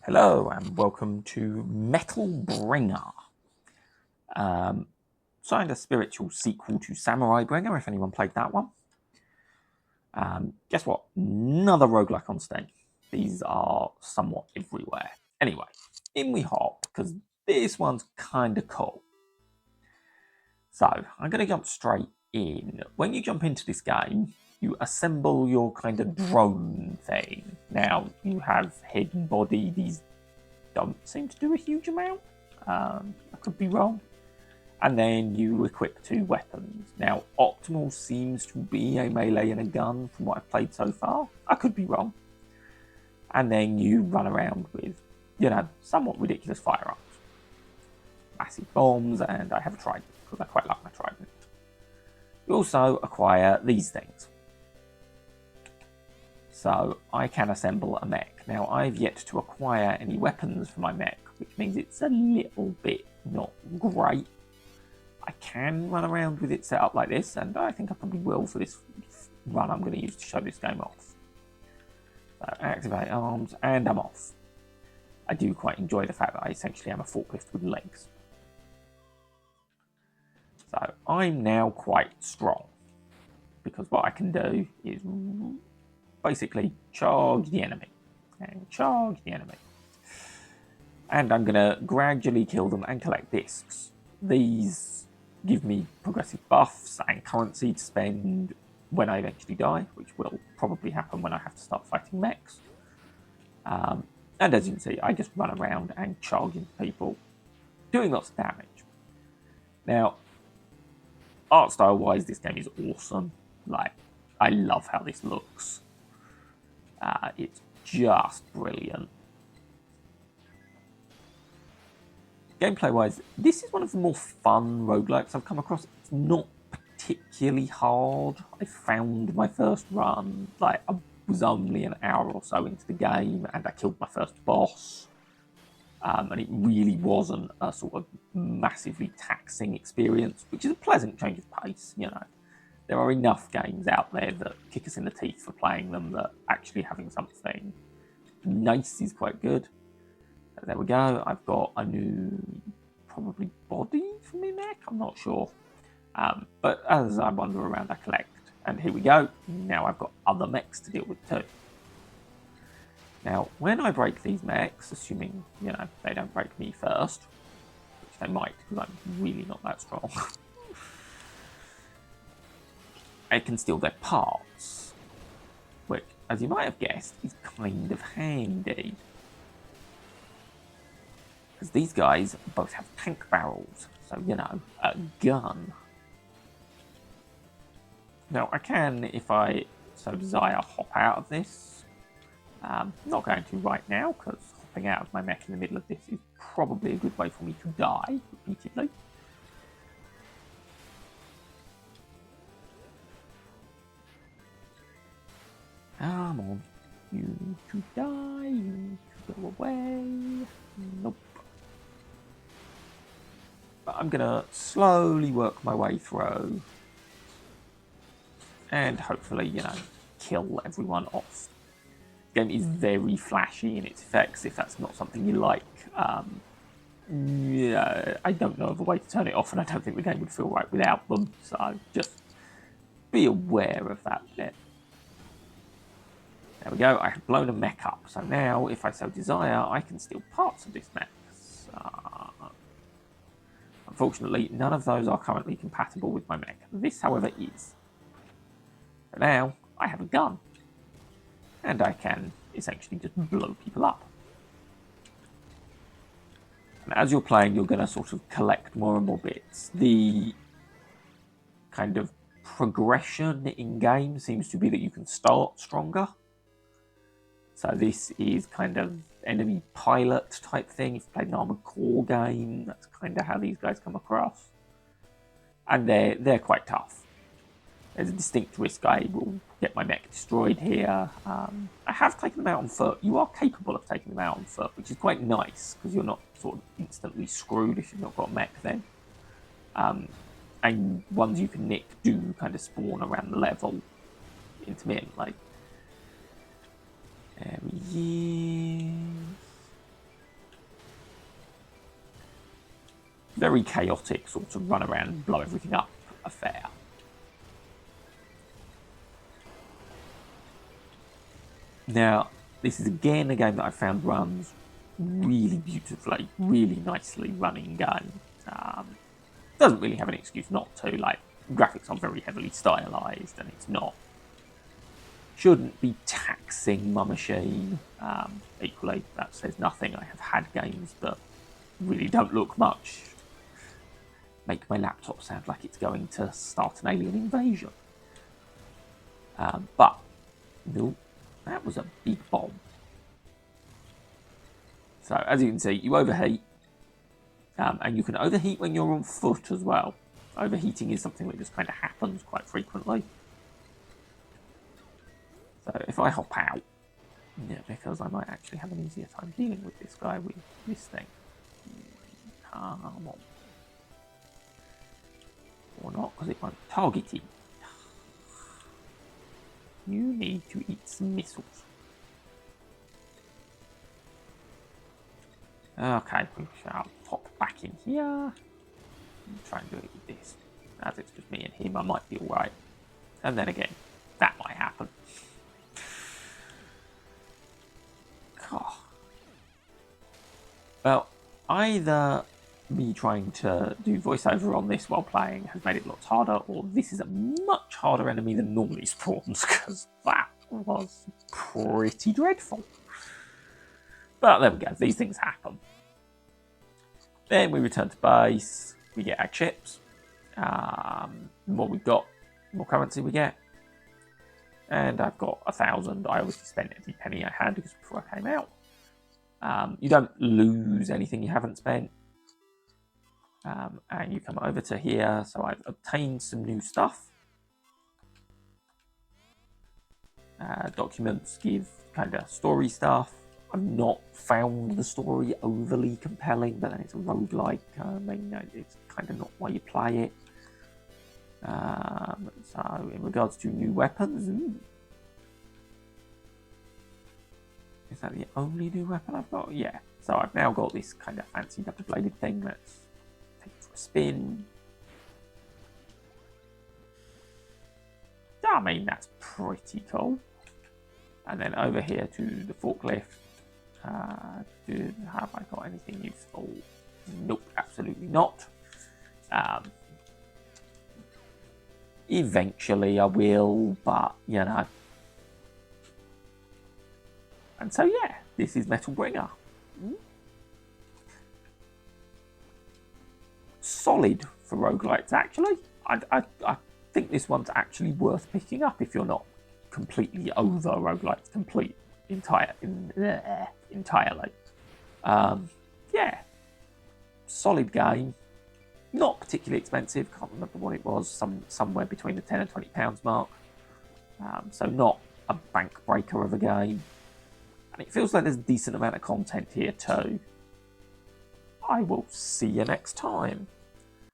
Hello and welcome to Metal Bringer. Signed a spiritual sequel to Samurai Bringer, if anyone played that one. Guess what? Another roguelike on Steam. These are somewhat everywhere. Anyway, in we hop, because this one's kind of cool. So, I'm going to jump straight in. When you jump into this game, you assemble your kind of drone thing. Now, you have head and body. These don't seem to do a huge amount. I could be wrong. And then you equip 2 weapons. Now, optimal seems to be a melee and a gun from what I've played so far. I could be wrong. And then you run around with, somewhat ridiculous firearms. Massive bombs, and I have a trident, because I quite like my trident. You also acquire these things. So I can assemble a mech. Now, I've yet to acquire any weapons for my mech, which means it's a little bit not great. I can run around with it set up like this, and I think I probably will for this run I'm going to use to show this game off. So activate arms, and I'm off. I do quite enjoy the fact that I essentially am a forklift with legs. So I'm now quite strong, because what I can do is basically charge the enemy, and charge the enemy. And I'm going to gradually kill them and collect discs. These give me progressive buffs and currency to spend when I eventually die, which will probably happen when I have to start fighting mechs. And as you can see, I just run around and charge into people, doing lots of damage. Now, art style wise, this game is awesome. Like, I love how this looks. It's just brilliant. Gameplay-wise, this is one of the more fun roguelikes I've come across. It's not particularly hard. I found my first run, I was only an hour or so into the game, and I killed my first boss. And it really wasn't a sort of massively taxing experience, which is a pleasant change of pace, There are enough games out there that kick us in the teeth for playing them that actually having something nice is quite good. There we go. I've got a new, probably body for me mech. I'm not sure. But as I wander around, I collect. And here we go. Now I've got other mechs to deal with too. Now, when I break these mechs, assuming, they don't break me first, which they might, because I'm really not that strong, I can steal their parts, which, as you might have guessed, is kind of handy. Because these guys both have tank barrels, so, a gun. Now, I can, if I so desire, hop out of this. Not going to right now, because hopping out of my mech in the middle of this is probably a good way for me to die repeatedly. Come on. You need to die, you need to go away. Nope. But I'm gonna slowly work my way through and hopefully, kill everyone off. The game is very flashy in its effects, if that's not something you like. Yeah, I don't know of a way to turn it off, and I don't think the game would feel right without them, so just be aware of that bit. There we go, I have blown a mech up, so now, if I so desire, I can steal parts of this mech. Unfortunately, none of those are currently compatible with my mech. This, however, is. So now, I have a gun. And I can essentially just blow people up. And as you're playing, you're going to sort of collect more and more bits. The kind of progression in-game seems to be that you can start stronger. So this is kind of enemy pilot type thing. If you played an Armored Core game, that's kind of how these guys come across. And they're quite tough. There's a distinct risk I will get my mech destroyed here. I have taken them out on foot. You are capable of taking them out on foot, which is quite nice, because you're not sort of instantly screwed if you've not got a mech then. And ones you can nick do kind of spawn around the level intermittently. There he is. very chaotic, sort of run around and blow everything up affair. Now, this is again a game that I found runs really beautifully, really nicely running game. Doesn't really have an excuse not to. Like, graphics are very heavily stylized, and it's not. Shouldn't be taxing my machine. Equally, that says nothing. I have had games that really don't look much. Make my laptop sound like it's going to start an alien invasion. But, no, that was a big bomb. So, as you can see, you overheat. And you can overheat when you're on foot as well. Overheating is something that just kind of happens quite frequently. So if I hop out, yeah, because I might actually have an easier time dealing with this guy with this thing. Come on. Or not, because it won't target him. You need to eat some missiles. Okay, we shall pop back in here. And try and do it with this. As it's just me and him, I might be alright. And then again, that might happen. Oh. Well, either me trying to do voiceover on this while playing has made it lots harder, or this is a much harder enemy than normally spawns, because that was pretty dreadful. But there we go, these things happen. Then we return to base, we get our chips. The more we've got, the more currency we get. And I've got 1,000. I obviously spent every penny I had because before I came out. You don't lose anything you haven't spent. And you come over to here. So I've obtained some new stuff. Documents give kind of story stuff. I've not found the story overly compelling, but then it's a roguelike. I mean, it's kind of not why you play it. So, in regards to new weapons, is that the only new weapon I've got? Yeah. So I've now got this kind of fancy double-bladed thing. Let's take it for a spin. I mean, that's pretty cool. And then over here to the forklift. Have I got anything useful? Nope, absolutely not. Eventually I will, but you know. And so yeah, this is Metal Bringer. Solid for roguelites, actually. I think this one's actually worth picking up if you're not completely over roguelites entirely. Yeah, solid game. Not particularly expensive. Can't remember what it was. Somewhere between the £10 and £20 mark. So not a bank breaker of a game. And it feels like there's a decent amount of content here too. I will see you next time.